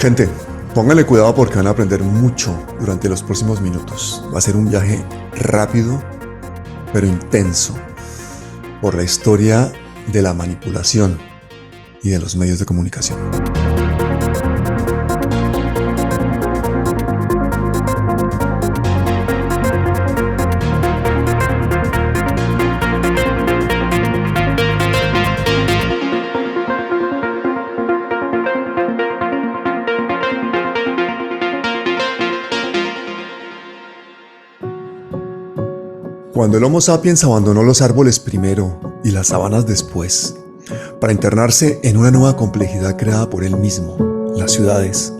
Gente, pónganle cuidado porque van a aprender mucho durante los próximos minutos. Va a ser un viaje rápido, pero intenso, por la historia de la manipulación y de los medios de comunicación. Cuando el Homo sapiens abandonó los árboles primero y las sabanas después, para internarse en una nueva complejidad creada por él mismo, las ciudades,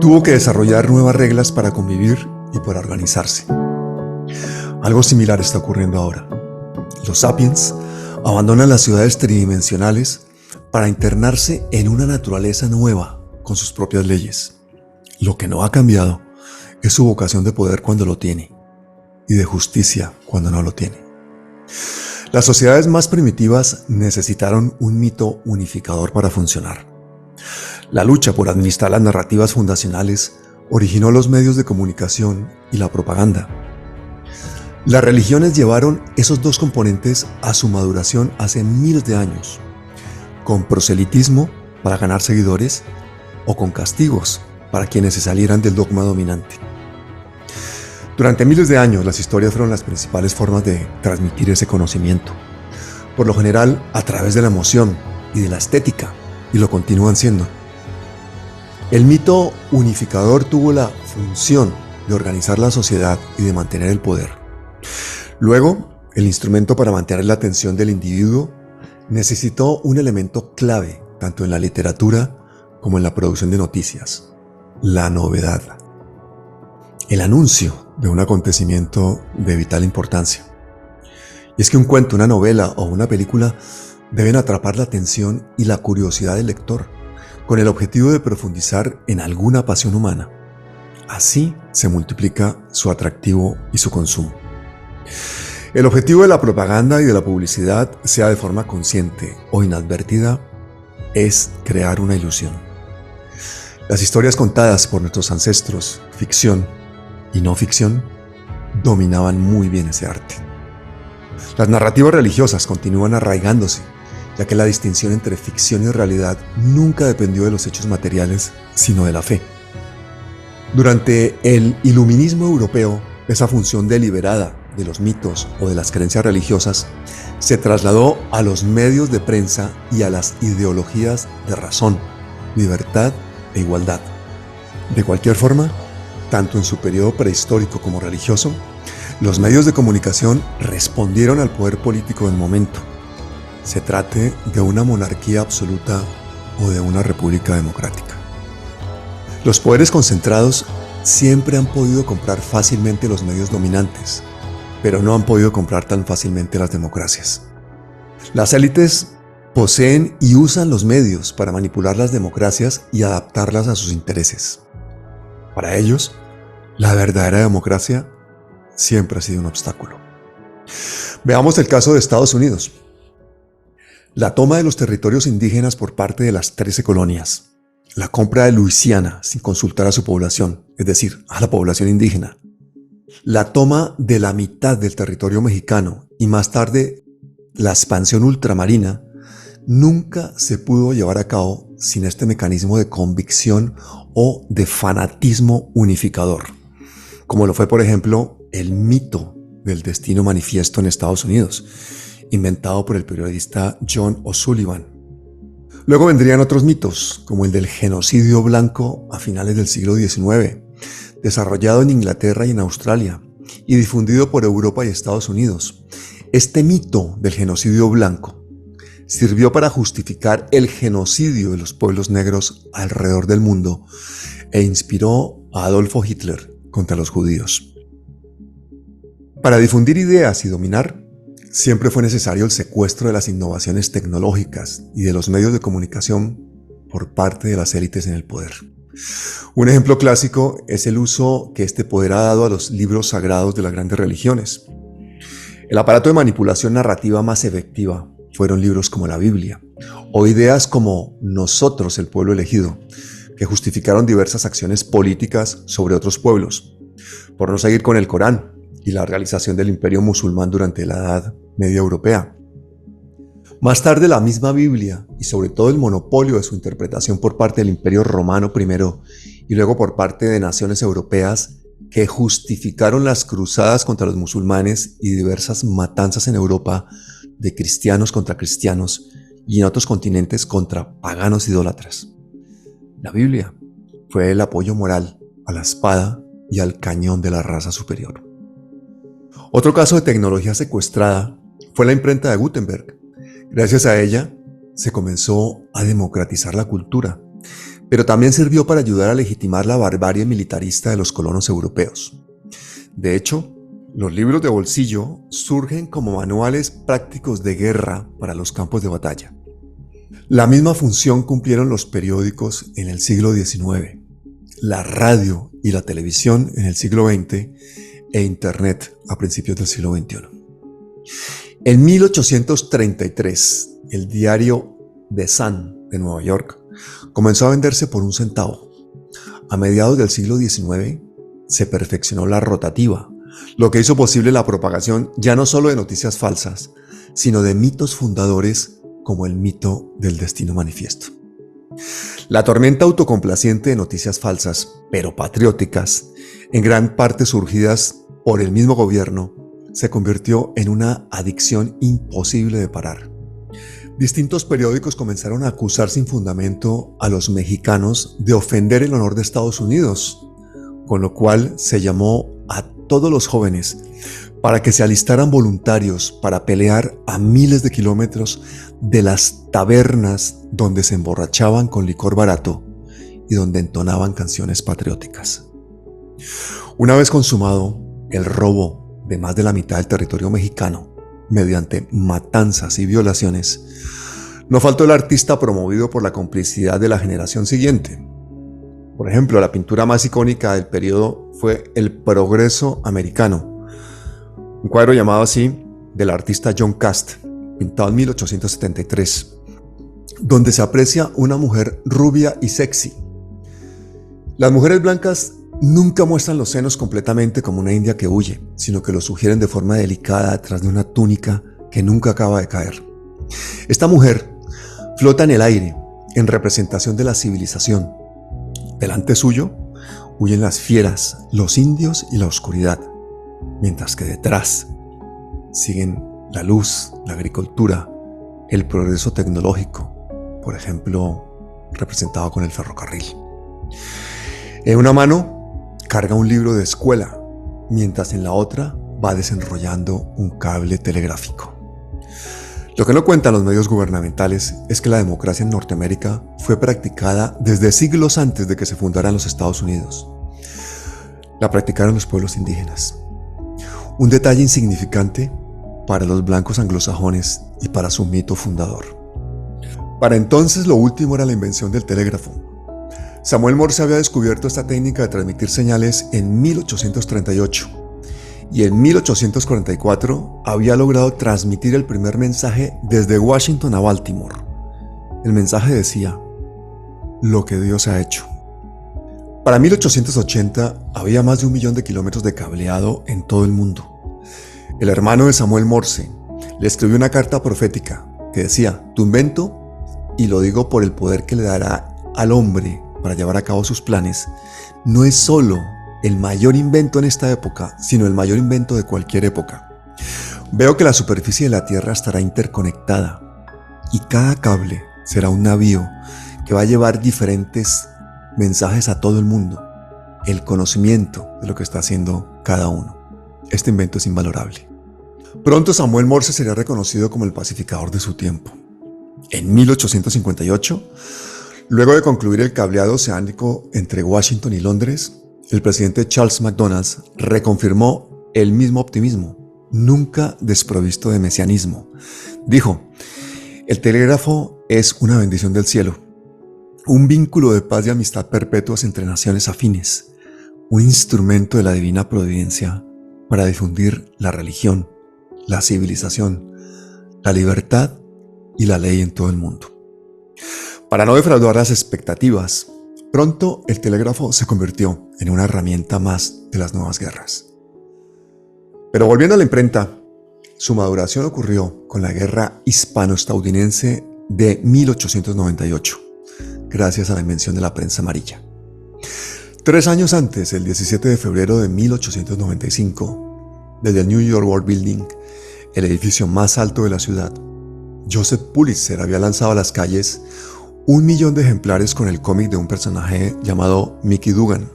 tuvo que desarrollar nuevas reglas para convivir y para organizarse. Algo similar está ocurriendo ahora. Los sapiens abandonan las ciudades tridimensionales para internarse en una naturaleza nueva con sus propias leyes. Lo que no ha cambiado es su vocación de poder cuando lo tiene y de justicia cuando no lo tiene. Las sociedades más primitivas necesitaron un mito unificador para funcionar. La lucha por administrar las narrativas fundacionales originó los medios de comunicación y la propaganda. Las religiones llevaron esos dos componentes a su maduración hace miles de años, con proselitismo para ganar seguidores o con castigos para quienes se salieran del dogma dominante. Durante miles de años, las historias fueron las principales formas de transmitir ese conocimiento, por lo general a través de la emoción y de la estética, y lo continúan siendo. El mito unificador tuvo la función de organizar la sociedad y de mantener el poder. Luego, el instrumento para mantener la atención del individuo necesitó un elemento clave, tanto en la literatura como en la producción de noticias: la novedad. El anuncio de un acontecimiento de vital importancia. Y es que un cuento, una novela o una película deben atrapar la atención y la curiosidad del lector, con el objetivo de profundizar en alguna pasión humana. Así se multiplica su atractivo y su consumo. El objetivo de la propaganda y de la publicidad, sea de forma consciente o inadvertida, es crear una ilusión. Las historias contadas por nuestros ancestros, ficción y no ficción, dominaban muy bien ese arte. Las narrativas religiosas continúan arraigándose, ya que la distinción entre ficción y realidad nunca dependió de los hechos materiales, sino de la fe. Durante el iluminismo europeo, esa función deliberada de los mitos o de las creencias religiosas se trasladó a los medios de prensa y a las ideologías de razón, libertad e igualdad. De cualquier forma, tanto en su periodo prehistórico como religioso, los medios de comunicación respondieron al poder político del momento, se trate de una monarquía absoluta o de una república democrática. Los poderes concentrados siempre han podido comprar fácilmente los medios dominantes, pero no han podido comprar tan fácilmente las democracias. Las élites poseen y usan los medios para manipular las democracias y adaptarlas a sus intereses. Para ellos, la verdadera democracia siempre ha sido un obstáculo. Veamos el caso de Estados Unidos. La toma de los territorios indígenas por parte de las 13 colonias, la compra de Luisiana sin consultar a su población, es decir, a la población indígena, la toma de la mitad del territorio mexicano y más tarde la expansión ultramarina, nunca se pudo llevar a cabo sin este mecanismo de convicción o de fanatismo unificador, como lo fue, por ejemplo, el mito del destino manifiesto en Estados Unidos, inventado por el periodista John O'Sullivan. Luego vendrían otros mitos, como el del genocidio blanco a finales del siglo XIX, desarrollado en Inglaterra y en Australia, y difundido por Europa y Estados Unidos. Este mito del genocidio blanco sirvió para justificar el genocidio de los pueblos negros alrededor del mundo e inspiró a Adolfo Hitler contra los judíos. Para difundir ideas y dominar, siempre fue necesario el secuestro de las innovaciones tecnológicas y de los medios de comunicación por parte de las élites en el poder. Un ejemplo clásico es el uso que este poder ha dado a los libros sagrados de las grandes religiones. El aparato de manipulación narrativa más efectiva fueron libros como la Biblia, o ideas como Nosotros, el pueblo elegido, que justificaron diversas acciones políticas sobre otros pueblos, por no seguir con el Corán y la realización del imperio musulmán durante la Edad Media Europea. Más tarde, la misma Biblia y sobre todo el monopolio de su interpretación por parte del Imperio Romano primero y luego por parte de naciones europeas que justificaron las cruzadas contra los musulmanes y diversas matanzas en Europa de cristianos contra cristianos y en otros continentes contra paganos idólatras. La Biblia fue el apoyo moral a la espada y al cañón de la raza superior. Otro caso de tecnología secuestrada fue la imprenta de Gutenberg. Gracias a ella se comenzó a democratizar la cultura, pero también sirvió para ayudar a legitimar la barbarie militarista de los colonos europeos. De hecho, los libros de bolsillo surgen como manuales prácticos de guerra para los campos de batalla. La misma función cumplieron los periódicos en el siglo XIX, la radio y la televisión en el siglo XX e Internet a principios del siglo XXI. En 1833, el diario The Sun de Nueva York comenzó a venderse por 1 centavo. A mediados del siglo XIX se perfeccionó la rotativa, lo que hizo posible la propagación ya no solo de noticias falsas, sino de mitos fundadores como el mito del destino manifiesto. La tormenta autocomplaciente de noticias falsas, pero patrióticas, en gran parte surgidas por el mismo gobierno, se convirtió en una adicción imposible de parar. Distintos periódicos comenzaron a acusar sin fundamento a los mexicanos de ofender el honor de Estados Unidos, con lo cual se llamó a todos los jóvenes para que se alistaran voluntarios para pelear a miles de kilómetros de las tabernas donde se emborrachaban con licor barato y donde entonaban canciones patrióticas. Una vez consumado el robo de más de la mitad del territorio mexicano mediante matanzas y violaciones, no faltó el artista promovido por la complicidad de la generación siguiente. Por ejemplo, la pintura más icónica del periodo fue El Progreso Americano, un cuadro llamado así del artista John Cast, pintado en 1873, donde se aprecia una mujer rubia y sexy. Las mujeres blancas nunca muestran los senos completamente como una india que huye, sino que los sugieren de forma delicada detrás de una túnica que nunca acaba de caer. Esta mujer flota en el aire en representación de la civilización. Delante suyo huyen las fieras, los indios y la oscuridad, mientras que detrás siguen la luz, la agricultura, el progreso tecnológico, por ejemplo, representado con el ferrocarril. En una mano carga un libro de escuela, mientras en la otra va desenrollando un cable telegráfico. Lo que no cuentan los medios gubernamentales es que la democracia en Norteamérica fue practicada desde siglos antes de que se fundaran los Estados Unidos. La practicaron los pueblos indígenas. Un detalle insignificante para los blancos anglosajones y para su mito fundador. Para entonces lo último era la invención del telégrafo. Samuel Morse había descubierto esta técnica de transmitir señales en 1838 y en 1844 había logrado transmitir el primer mensaje desde Washington a Baltimore. El mensaje decía: lo que Dios ha hecho. Para 1880 había más de 1 millón de kilómetros de cableado en todo el mundo. El hermano de Samuel Morse le escribió una carta profética que decía: tu invento, y lo digo por el poder que le dará al hombre para llevar a cabo sus planes, no es solo el mayor invento en esta época, sino el mayor invento de cualquier época. Veo que la superficie de la Tierra estará interconectada y cada cable será un navío que va a llevar diferentes mensajes a todo el mundo, el conocimiento de lo que está haciendo cada uno. Este invento es invalorable. Pronto Samuel Morse sería reconocido como el pacificador de su tiempo. En 1858, luego de concluir el cableado oceánico entre Washington y Londres, el presidente Charles McDonald reconfirmó el mismo optimismo, nunca desprovisto de mesianismo. Dijo: el telégrafo es una bendición del cielo, un vínculo de paz y amistad perpetuas entre naciones afines, un instrumento de la divina providencia para difundir la religión, la civilización, la libertad y la ley en todo el mundo. Para no defraudar las expectativas, Pronto el telégrafo se convirtió en una herramienta más de las nuevas guerras. Pero volviendo a la imprenta, su maduración ocurrió con la Guerra Hispano-Estadounidense de 1898, gracias a la invención de la prensa amarilla. 3 años antes, el 17 de febrero de 1895, desde el New York World Building, el edificio más alto de la ciudad, Joseph Pulitzer había lanzado a las calles 1 millón de ejemplares con el cómic de un personaje llamado Mickey Dugan.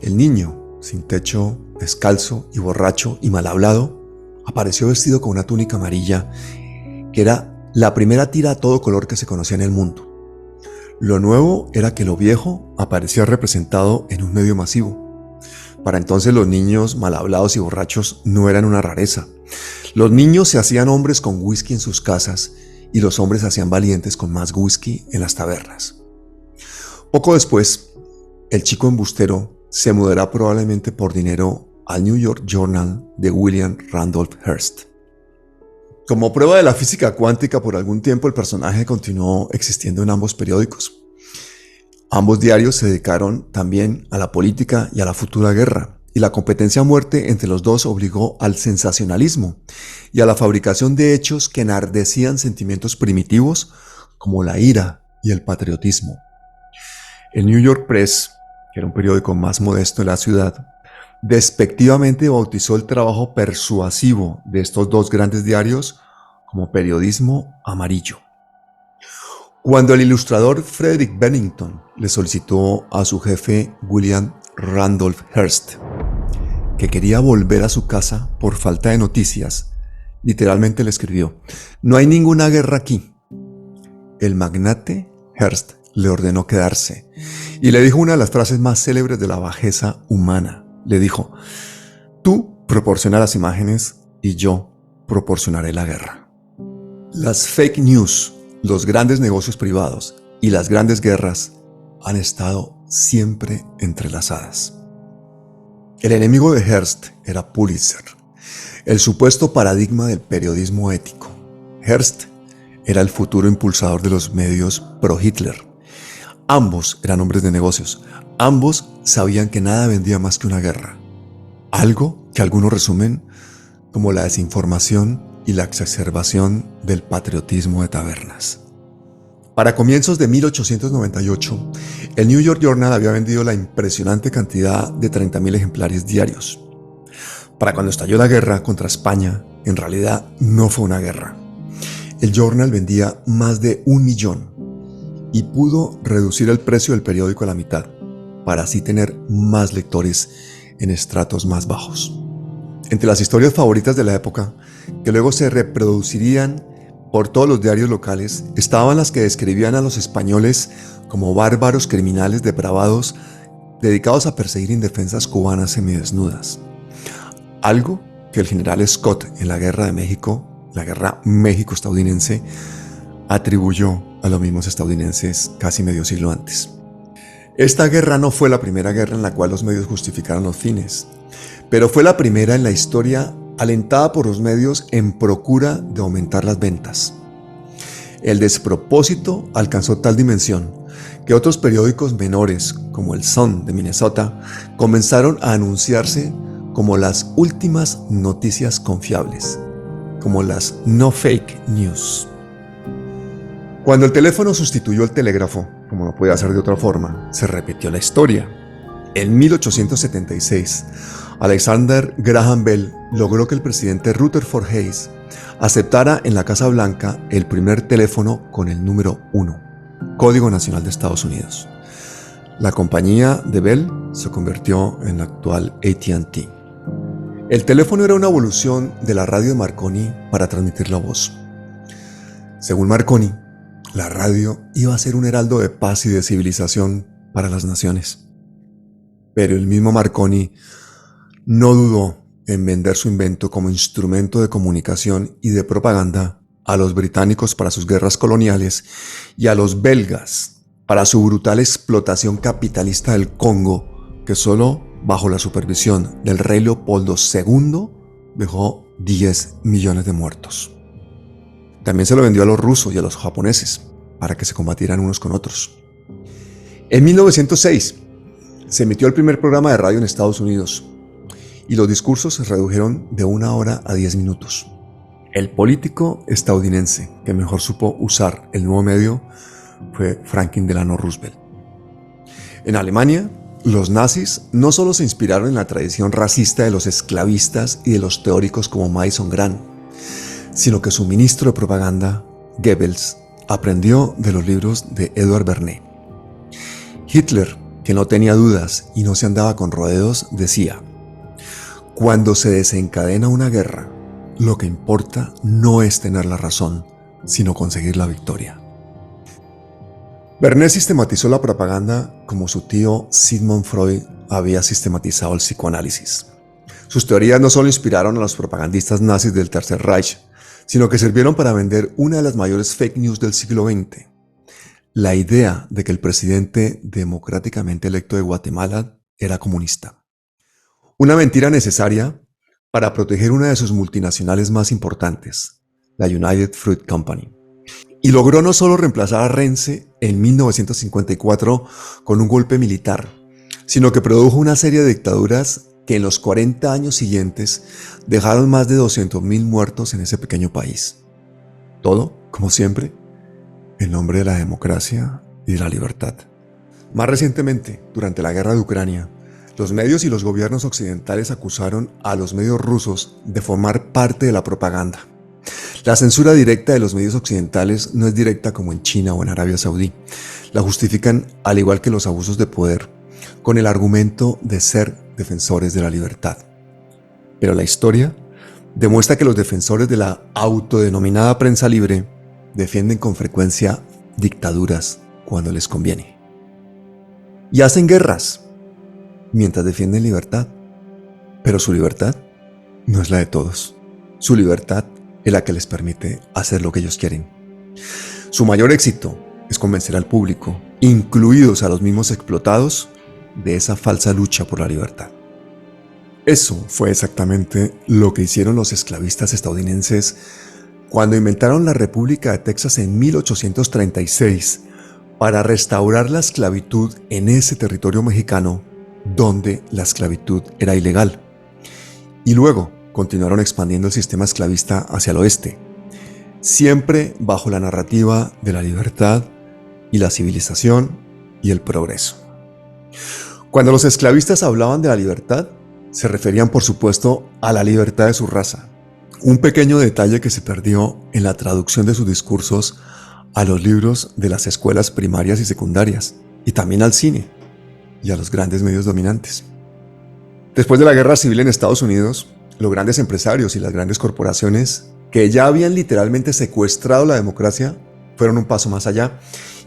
El niño, sin techo, descalzo y borracho y mal hablado, apareció vestido con una túnica amarilla que era la primera tira a todo color que se conocía en el mundo. Lo nuevo era que lo viejo aparecía representado en un medio masivo. Para entonces los niños mal hablados y borrachos no eran una rareza. Los niños se hacían hombres con whisky en sus casas y los hombres se hacían valientes con más whisky en las tabernas. Poco después, el chico embustero se mudará probablemente por dinero al New York Journal de William Randolph Hearst. Como prueba de la física cuántica, por algún tiempo el personaje continuó existiendo en ambos periódicos. Ambos diarios se dedicaron también a la política y a la futura guerra, y la competencia a muerte entre los dos obligó al sensacionalismo y a la fabricación de hechos que enardecían sentimientos primitivos como la ira y el patriotismo. El New York Press, que era un periódico más modesto de la ciudad, despectivamente bautizó el trabajo persuasivo de estos dos grandes diarios como periodismo amarillo. Cuando el ilustrador Frederick Bennington le solicitó a su jefe William Randolph Hearst que quería volver a su casa por falta de noticias, literalmente le escribió: "No hay ninguna guerra aquí". El magnate Hearst le ordenó quedarse y le dijo una de las frases más célebres de la bajeza humana. Le dijo: "Tú proporciona las imágenes y yo proporcionaré la guerra". Las fake news, los grandes negocios privados y las grandes guerras han estado siempre entrelazadas. El enemigo de Hearst era Pulitzer, el supuesto paradigma del periodismo ético. Hearst era el futuro impulsador de los medios pro-Hitler. Ambos eran hombres de negocios. Ambos sabían que nada vendía más que una guerra. Algo que algunos resumen como la desinformación y la exacerbación del patriotismo de tabernas. Para comienzos de 1898, el New York Journal había vendido la impresionante cantidad de 30,000 ejemplares diarios. Para cuando estalló la guerra contra España, en realidad no fue una guerra. El Journal vendía más de 1 millón y pudo reducir el precio del periódico a la mitad, para así tener más lectores en estratos más bajos. Entre las historias favoritas de la época, que luego se reproducirían por todos los diarios locales, estaban las que describían a los españoles como bárbaros criminales depravados dedicados a perseguir indefensas cubanas semidesnudas. Algo que el general Scott en la Guerra de México, la Guerra México-Estadounidense, atribuyó a los mismos estadounidenses casi medio siglo antes. Esta guerra no fue la primera guerra en la cual los medios justificaron los fines, pero fue la primera en la historia alentada por los medios en procura de aumentar las ventas. El despropósito alcanzó tal dimensión que otros periódicos menores, como el Sun de Minnesota, comenzaron a anunciarse como las últimas noticias confiables, como las no fake news. Cuando el teléfono sustituyó al telégrafo, como no podía ser de otra forma, se repitió la historia. En 1876, Alexander Graham Bell logró que el presidente Rutherford Hayes aceptara en la Casa Blanca el primer teléfono con el número 1, Código Nacional de Estados Unidos. La compañía de Bell se convirtió en la actual AT&T. El teléfono era una evolución de la radio de Marconi para transmitir la voz. Según Marconi, la radio iba a ser un heraldo de paz y de civilización para las naciones. Pero el mismo Marconi no dudó en vender su invento como instrumento de comunicación y de propaganda a los británicos para sus guerras coloniales y a los belgas para su brutal explotación capitalista del Congo, que solo bajo la supervisión del rey Leopoldo II dejó 10 millones de muertos. También se lo vendió a los rusos y a los japoneses para que se combatieran unos con otros. En 1906 se emitió el primer programa de radio en Estados Unidos y los discursos se redujeron de 1 hora a 10 minutos. El político estadounidense que mejor supo usar el nuevo medio fue Franklin Delano Roosevelt. En Alemania, los nazis no solo se inspiraron en la tradición racista de los esclavistas y de los teóricos como Madison Grant, sino que su ministro de propaganda, Goebbels, aprendió de los libros de Edward Bernays. Hitler, que no tenía dudas y no se andaba con rodeos, decía: cuando se desencadena una guerra, lo que importa no es tener la razón, sino conseguir la victoria. Bernays sistematizó la propaganda como su tío Sigmund Freud había sistematizado el psicoanálisis. Sus teorías no solo inspiraron a los propagandistas nazis del Tercer Reich, sino que sirvieron para vender una de las mayores fake news del siglo XX: la idea de que el presidente democráticamente electo de Guatemala era comunista. Una mentira necesaria para proteger una de sus multinacionales más importantes, la United Fruit Company. Y logró no solo reemplazar a Rense en 1954 con un golpe militar, sino que produjo una serie de dictaduras que en los 40 años siguientes dejaron más de 200,000 muertos en ese pequeño país. Todo, como siempre, en nombre de la democracia y de la libertad. Más recientemente, durante la guerra de Ucrania, los medios y los gobiernos occidentales acusaron a los medios rusos de formar parte de la propaganda. La censura directa de los medios occidentales no es directa como en China o en Arabia Saudí. La justifican, al igual que los abusos de poder, con el argumento de ser defensores de la libertad. Pero la historia demuestra que los defensores de la autodenominada prensa libre defienden con frecuencia dictaduras cuando les conviene. Y hacen guerras mientras defienden libertad. Pero su libertad no es la de todos. Su libertad es la que les permite hacer lo que ellos quieren. Su mayor éxito es convencer al público, incluidos a los mismos explotados, de esa falsa lucha por la libertad. Eso fue exactamente lo que hicieron los esclavistas estadounidenses cuando inventaron la República de Texas en 1836 para restaurar la esclavitud en ese territorio mexicano donde la esclavitud era ilegal. Y luego continuaron expandiendo el sistema esclavista hacia el oeste, siempre bajo la narrativa de la libertad y la civilización y el progreso. Cuando los esclavistas hablaban de la libertad, se referían por supuesto a la libertad de su raza, un pequeño detalle que se perdió en la traducción de sus discursos a los libros de las escuelas primarias y secundarias, y también al cine y a los grandes medios dominantes. Después de la guerra civil en Estados Unidos, los grandes empresarios y las grandes corporaciones, que ya habían literalmente secuestrado la democracia, fueron un paso más allá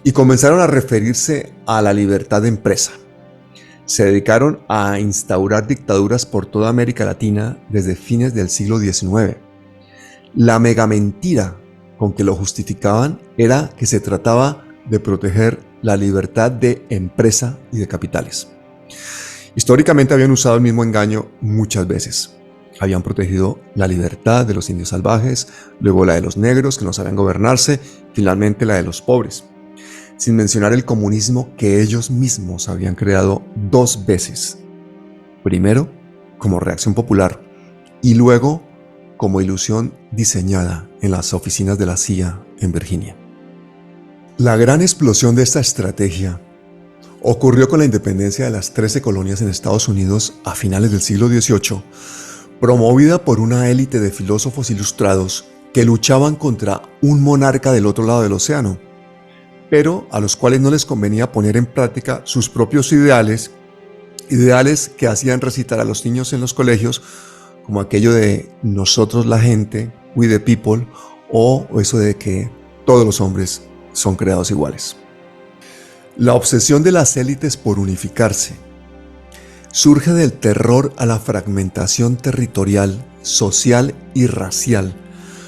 y comenzaron a referirse a la libertad de empresa. Se dedicaron a instaurar dictaduras por toda América Latina desde fines del siglo XIX. La mega mentira con que lo justificaban era que se trataba de proteger la libertad de empresa y de capitales. Históricamente habían usado el mismo engaño muchas veces. Habían protegido la libertad de los indios salvajes, luego la de los negros que no sabían gobernarse, finalmente la de los pobres. Sin mencionar el comunismo que ellos mismos habían creado 2 veces. Primero, como reacción popular, y luego como ilusión diseñada en las oficinas de la CIA en Virginia. La gran explosión de esta estrategia ocurrió con la independencia de las 13 colonias en Estados Unidos a finales del siglo XVIII, promovida por una élite de filósofos ilustrados que luchaban contra un monarca del otro lado del océano, pero a los cuales no les convenía poner en práctica sus propios ideales que hacían recitar a los niños en los colegios, como aquello de nosotros la gente, we the people, o eso de que todos los hombres son creados iguales. La obsesión de las élites por unificarse surge del terror a la fragmentación territorial, social y racial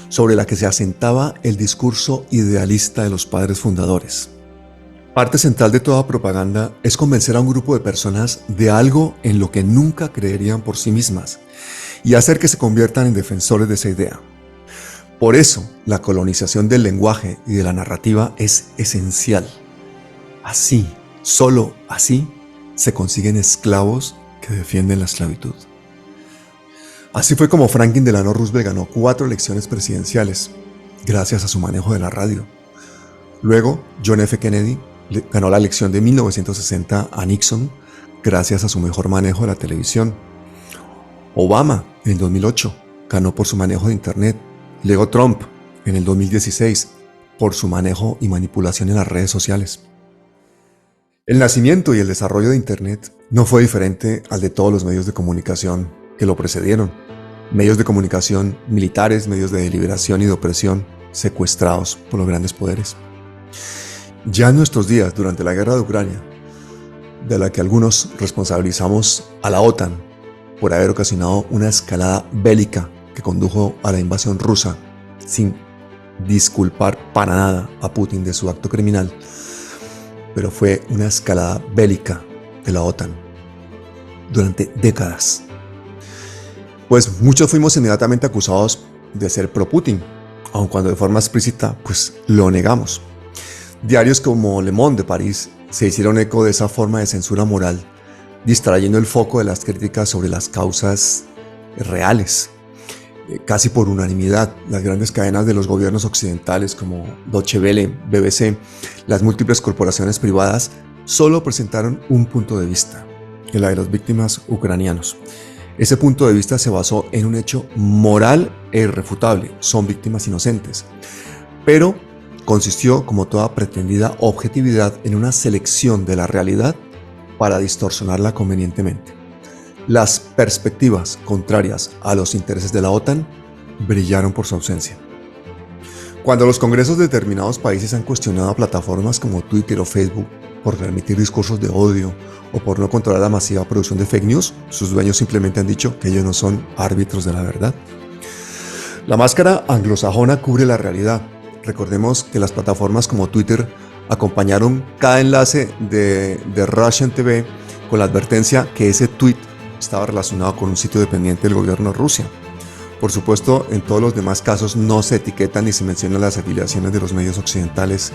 sobre la que se asentaba el discurso idealista de los padres fundadores. Parte central de toda propaganda es convencer a un grupo de personas de algo en lo que nunca creerían por sí mismas y hacer que se conviertan en defensores de esa idea. Por eso, la colonización del lenguaje y de la narrativa es esencial. Así Solo así se consiguen esclavos que defienden la esclavitud. Así fue como Franklin Delano Roosevelt ganó 4 elecciones presidenciales, gracias a su manejo de la radio. Luego, John F. Kennedy ganó la elección de 1960 a Nixon, gracias a su mejor manejo de la televisión. Obama, en el 2008, ganó por su manejo de Internet. Luego Trump, en el 2016, por su manejo y manipulación en las redes sociales. El nacimiento y el desarrollo de Internet no fue diferente al de todos los medios de comunicación que lo precedieron. Medios de comunicación militares, medios de deliberación y de opresión, secuestrados por los grandes poderes. Ya en nuestros días, durante la guerra de Ucrania, de la que algunos responsabilizamos a la OTAN por haber ocasionado una escalada bélica que condujo a la invasión rusa sin disculpar para nada a Putin de su acto criminal, pero fue una escalada bélica de la OTAN durante décadas. Pues muchos fuimos inmediatamente acusados de ser pro-Putin, aun cuando de forma explícita pues lo negamos. Diarios como Le Monde de París se hicieron eco de esa forma de censura moral, distrayendo el foco de las críticas sobre las causas reales. Casi por unanimidad, las grandes cadenas de los gobiernos occidentales como Deutsche Welle, BBC, las múltiples corporaciones privadas, solo presentaron un punto de vista, el de las víctimas ucranianos. Ese punto de vista se basó en un hecho moral e irrefutable, son víctimas inocentes, pero consistió, como toda pretendida objetividad, en una selección de la realidad para distorsionarla convenientemente. Las perspectivas contrarias a los intereses de la OTAN brillaron por su ausencia. Cuando los congresos de determinados países han cuestionado a plataformas como Twitter o Facebook por permitir discursos de odio o por no controlar la masiva producción de fake news, sus dueños simplemente han dicho que ellos no son árbitros de la verdad. La máscara anglosajona cubre la realidad. Recordemos que las plataformas como Twitter acompañaron cada enlace de Russian TV con la advertencia que ese tweet estaba relacionado con un sitio dependiente del gobierno de Rusia. Por supuesto, en todos los demás casos no se etiquetan ni se mencionan las afiliaciones de los medios occidentales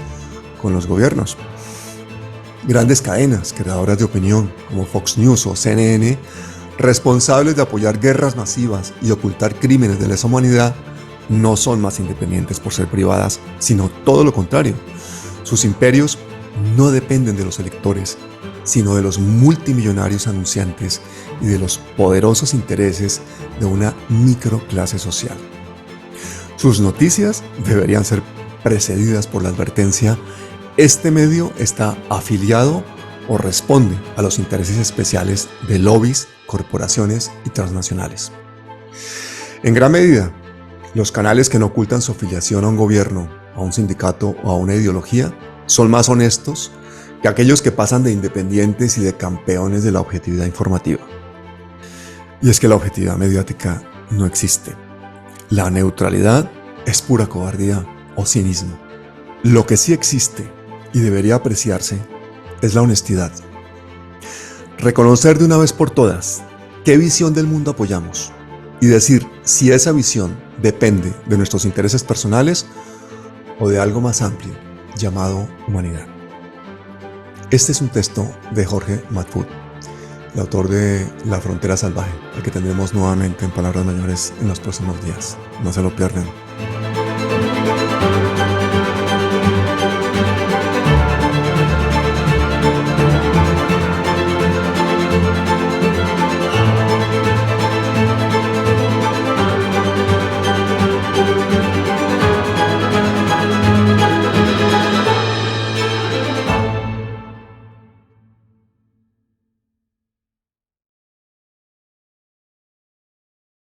con los gobiernos. Grandes cadenas, creadoras de opinión, como Fox News o CNN, responsables de apoyar guerras masivas y ocultar crímenes de lesa humanidad, no son más independientes por ser privadas, sino todo lo contrario. Sus imperios no dependen de los electores, sino de los multimillonarios anunciantes y de los poderosos intereses de una microclase social. Sus noticias deberían ser precedidas por la advertencia: este medio está afiliado o responde a los intereses especiales de lobbies, corporaciones y transnacionales. En gran medida, los canales que no ocultan su afiliación a un gobierno, a un sindicato o a una ideología son más honestos que aquellos que pasan de independientes y de campeones de la objetividad informativa. Y es que la objetividad mediática no existe. La neutralidad es pura cobardía o cinismo. Lo que sí existe y debería apreciarse es la honestidad. Reconocer de una vez por todas qué visión del mundo apoyamos y decir si esa visión depende de nuestros intereses personales o de algo más amplio llamado humanidad. Este es un texto de Jorge Matfut, el autor de La frontera salvaje, el que tendremos nuevamente en Palabras Mayores en los próximos días. No se lo pierdan.